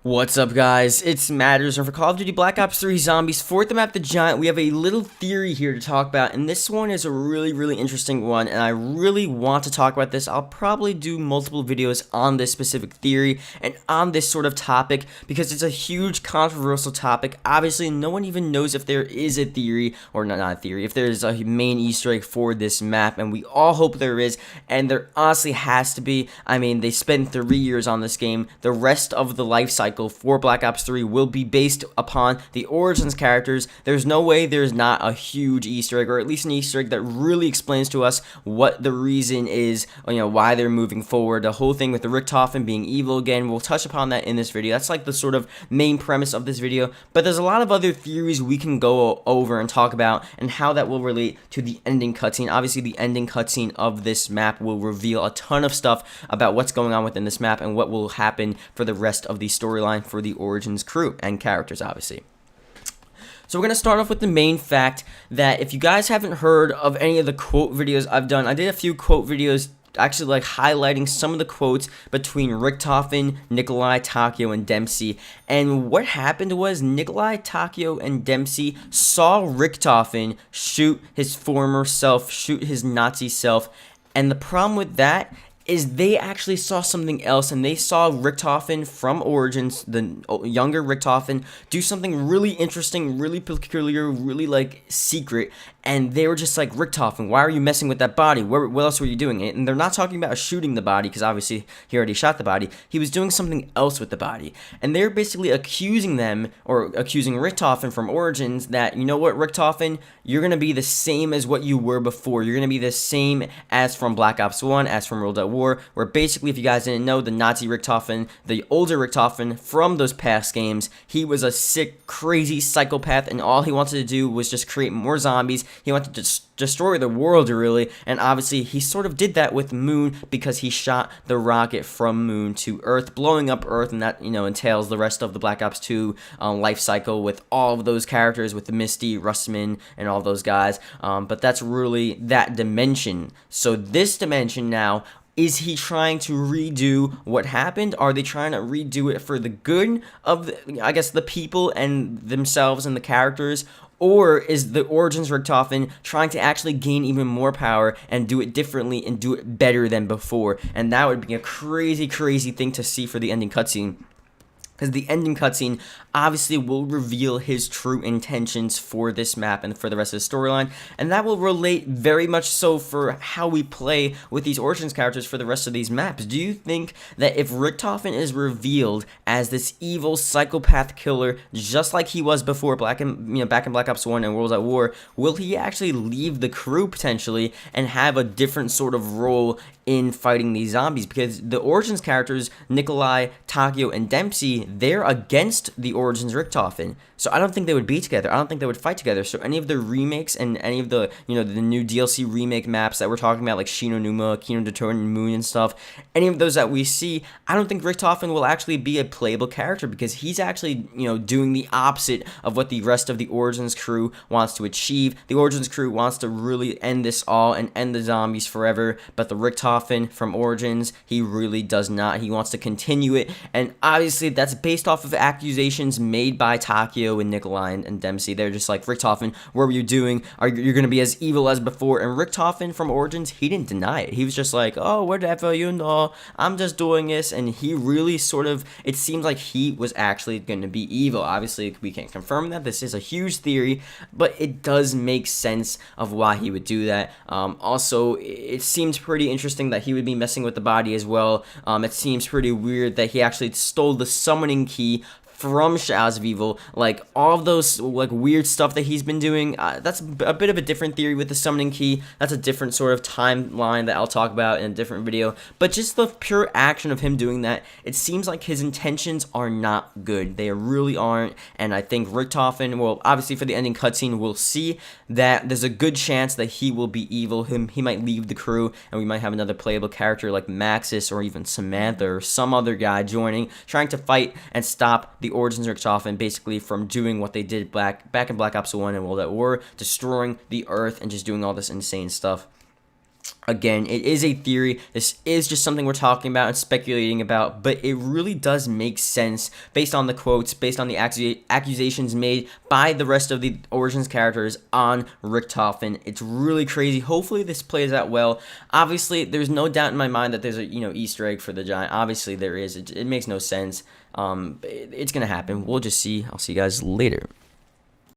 What's up, guys? It's Matterz, and for Call of Duty Black Ops 3 Zombies for the map The Giant, we have a little theory here to talk about, and this one is a really interesting one, and I really want to talk about this. I'll probably do multiple videos on this specific theory and on this sort of topic, because it's a huge controversial topic. Obviously, no one even knows if there is a theory, or not a theory, if there's a main Easter egg for this map, and we all hope there is, and there honestly has to be. I mean, they spent 3 years on this game. The rest of the life cycle for Black Ops 3 will be based upon the Origins characters. There's no way there's not a huge Easter egg, or at least an Easter egg that really explains to us what the reason is, why they're moving forward. The whole thing with the Richtofen being evil again, we'll touch upon that in this video. That's like the sort of main premise of this video, but there's a lot of other theories we can go over and talk about, and how that will relate to the ending cutscene. Obviously, the ending cutscene of this map will reveal a ton of stuff about what's going on within this map and what will happen for the rest of the storyline for the Origins crew and characters, obviously. So we're going to start off with the main fact that if you guys haven't heard of any of the quote videos I've done, I did a few quote videos actually like highlighting some of the quotes between Richtofen, Nikolai, Takeo, and Dempsey. And what happened was Nikolai, Takeo, and Dempsey saw Richtofen shoot his former self, shoot his Nazi self. And the problem with that is they actually saw something else, and they saw Richtofen from Origins, the younger Richtofen, do something really interesting, really peculiar, really like secret, and they were just like, Richtofen, why are you messing with that body? What else were you doing? And they're not talking about shooting the body, because obviously he already shot the body. He was doing something else with the body, and they're basically accusing them, or accusing Richtofen from Origins, that, you know what, Richtofen, you're going to be the same as what you were before. You're going to be the same as from Black Ops 1, as from World at War, where basically, if you guys didn't know, the Nazi Richtofen, the older Richtofen from those past games, he was a sick, crazy psychopath, and all he wanted to do was just create more zombies. He wanted to destroy the world, really, and obviously he sort of did that with Moon, because he shot the rocket from Moon to Earth, blowing up Earth, and that, entails the rest of the Black Ops 2 life cycle with all of those characters, with the Misty, Russman, and all those guys, but that's really that dimension. So this dimension now, is he trying to redo what happened? Are they trying to redo it for the good of, the people and themselves and the characters? Or is the Origins Richtofen trying to actually gain even more power and do it differently and do it better than before? And that would be a crazy thing to see for the ending cutscene, because the ending cutscene obviously will reveal his true intentions for this map and for the rest of the storyline, and that will relate very much so for how we play with these Origins characters for the rest of these maps. Do you think that if Richtofen is revealed as this evil psychopath killer, just like he was before back in Black Ops 1 and World at War, will he actually leave the crew potentially and have a different sort of role in fighting these zombies? Because the Origins characters, Nikolai, Takeo, and Dempsey, they're against the Origins Richtofen, so I don't think they would be together. I don't think they would fight together. So any of the remakes and any of the the new DLC remake maps that we're talking about, like Shinonuma, Kino Detorn, and Moon and stuff, any of those that we see, I don't think Richtofen will actually be a playable character, because he's actually doing the opposite of what the rest of the Origins crew wants to achieve. The Origins crew wants to really end this all and end the zombies forever, but the Richtofen from Origins, he really does not. He wants to continue it, and obviously that's based off of accusations made by Takeo and Nikolai and Dempsey. They're just like, Richtofen, what were you doing? You're going to be as evil as before? And Richtofen from Origins, he didn't deny it. He was just like, oh, whatever, I'm just doing this. And he really sort of, it seems like he was actually going to be evil. Obviously, we can't confirm that. This is a huge theory, but it does make sense of why he would do that. Also, it seems pretty interesting that he would be messing with the body as well. It seems pretty weird that he actually stole the summoning key from Shadows of Evil, like all of those like weird stuff that he's been doing. That's a bit of a different theory with the summoning key. That's a different sort of timeline that I'll talk about in a different video. But just the pure action of him doing that, it seems like his intentions are not good. They really aren't. And I think Richtofen, well, obviously for the ending cutscene, we'll see that there's a good chance that he will be evil. He might leave the crew, and we might have another playable character like Maxis or even Samantha or some other guy joining, trying to fight and stop the Origins Richtofen basically from doing what they did back in Black Ops 1 and World at War, destroying the Earth and just doing all this insane stuff. Again, it is a theory. This is just something we're talking about and speculating about, but it really does make sense based on the quotes, based on the accusations made by the rest of the Origins characters on Richtofen. It's really crazy. Hopefully this plays out well. Obviously, there's no doubt in my mind that there's a Easter egg for the Giant. Obviously there is. It makes no sense. It's gonna happen. We'll just see. I'll see you guys later.